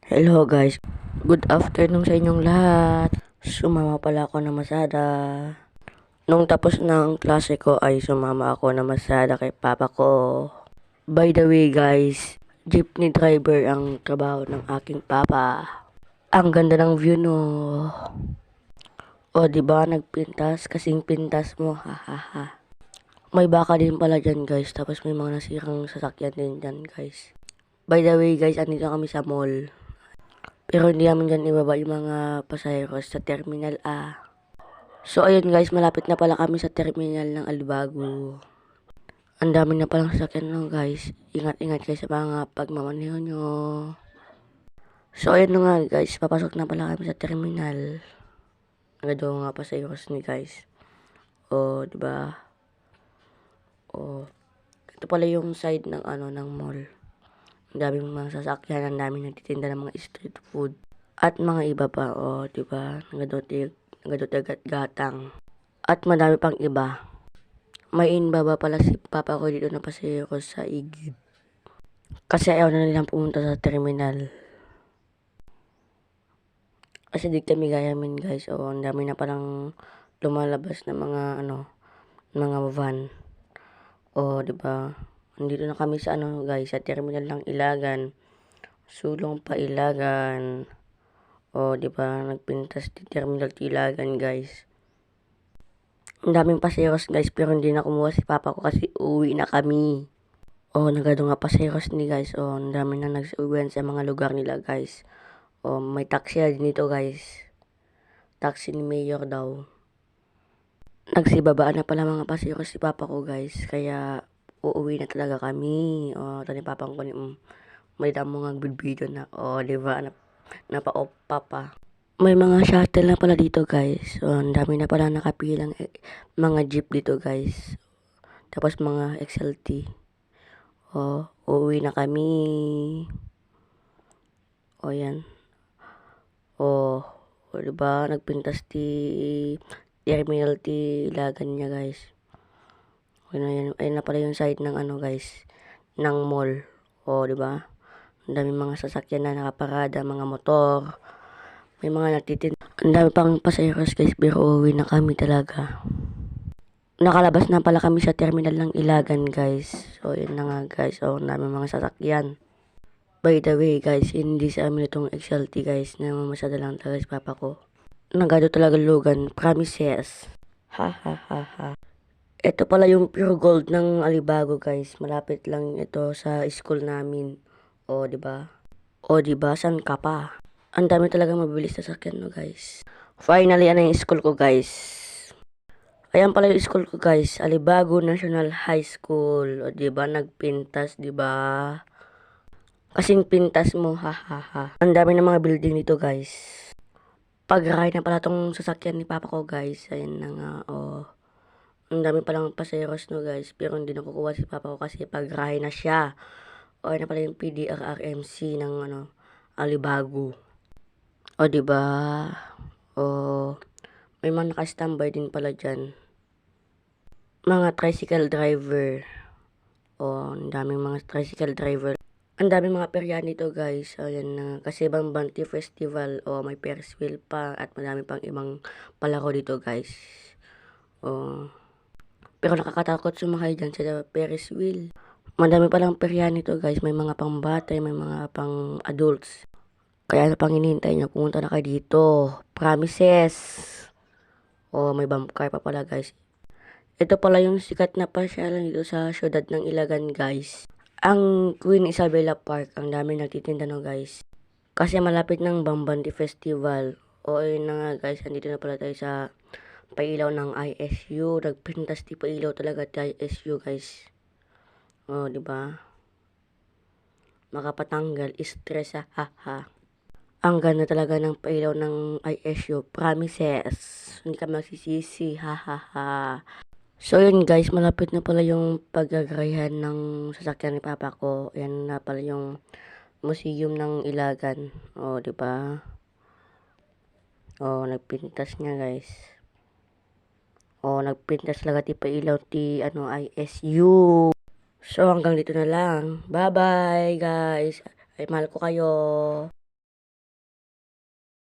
Hello guys, good afternoon sa inyong lahat. Sumama pala ako ng Masada. Nung tapos ng klase ko ay sumama ako ng Masada kay papa ko. By the way guys, jeepney driver ang trabaho ng aking papa. Ang ganda ng view no. O diba nagpintas kasing pintas mo, hahaha. May baka din pala dyan guys, tapos may mga nasirang sasakyan din dyan guys. By the way guys, andito kami sa mall. Pero hindi namin dyan ibaba yung mga pasaheros sa Terminal A. So ayun guys, malapit na pala kami sa terminal ng Alibago. Ang dami na palang sasakyan no guys. Ingat-ingat kayo sa mga pagmamaneho nyo. So ayun na nga guys, papasok na pala kami sa terminal. Agad nga pasaheros ni guys. O, diba? O, ito pala yung side ng ng mall. Ang daming mga sasakyan, ang daming nagtitinda ng mga street food. At mga iba pa, diba? Nagadote gatang. At madami pang iba. May inbaba pala si papa ko dito na pasero sa Igib. Kasi ayaw na nilang pumunta sa terminal. Kasi di kami gayamin guys. Ang dami na palang lumalabas na mga mga van. Diba? Nandito na kami sa guys, sa terminal ng Ilagan. Sulong pa Ilagan. Diba? Nagpintas di terminal to Ilagan guys. Ang daming paseros guys, pero hindi na kumuha si papa ko kasi uwi na kami. Nagado nga paseros ni guys. Ang dami na nagsuwian sa mga lugar nila guys. May taxi na din ito guys. Taxi ni Mayor daw. Nagsibabaan na pala mga paseros si papa ko guys. Kaya uuwi na talaga kami. Tani papa ko may damo nga video na. Diba? Napa-off papa. May mga shuttle na pala dito guys. Ang dami na pala nakapilang mga jeep dito guys. Tapos mga XLT. Uuwi na kami. Yan. Diba? Nagpintas terminal Ilagan niya guys. Ayun na pala yung side ng guys. Ng mall. Diba? Ang dami mga sasakyan na nakaparada, mga motor. May mga nagtitinda. Ang dami pang pasaheros guys, pero uuwi na kami talaga. Nakalabas na pala kami sa terminal ng Ilagan guys. Yun na nga guys. Ang dami mga sasakyan. By the way guys, hindi sa amin itong XLT guys. Namamasada lang talaga si papa ko. Nagado talaga lugan. Promises. Ha ha ha ha. Ito pala yung pure gold ng Alibago guys. Malapit lang ito sa school namin. Diba? Diba? San ka pa? Ang dami talaga mabilis na sasakyan no guys. Finally, yung school ko guys. Ayan pala yung school ko guys. Alibago National High School. Diba? Nagpintas, diba? Kasing pintas mo, ha ha ha. Ang dami ng mga building dito guys. Pag-ride na pala tong sasakyan ni papa ko guys. Ayan na nga, Ang dami palang paseros no guys. Pero hindi nakukuha si papa ko kasi pag-ride na siya. Ayan na pala yung PDRRMC ng Alibago. Diba? May mga naka-standby din pala dyan. Mga tricycle driver. Ang daming mga tricycle driver. Ang daming mga perya nito guys. Ayan na. Kasi Bambanti Festival. May Ferris wheel pa. At madami pang ibang palaro dito guys. Pero nakakatakot sumakay dyan sa Ferris wheel. Madami palang perya nito guys. May mga pang bata, may mga pang adults. Kaya ano pang hinihintay nyo? Pumunta na kayo dito. Promises. May bump car pa pala guys. Ito pala yung sikat na pasyalan dito sa syudad ng Ilagan guys. Ang Queen Isabella Park. Ang dami nagtitinda no guys. Kasi malapit ng Bambanti Festival. Ayun na nga guys. Andito na pala tayo sa pailaw ng ISU. Nagpintas di pailaw talaga tayo ISU guys. Diba? Makapatanggal stress ha ha. Ang ganda talaga ng pailaw ng ISU. Promises. Hindi ka magsisisi. Ha ha ha. So yun guys, malapit na pala yung pagagarayan ng sasakyan ni papa ko. Yan na pala yung museum ng Ilagan. Diba? Nagpintas niya guys. Nagpintas talaga ti pailaw ti ISU. So hanggang dito na lang. Bye bye guys. Ay mahal ko kayo.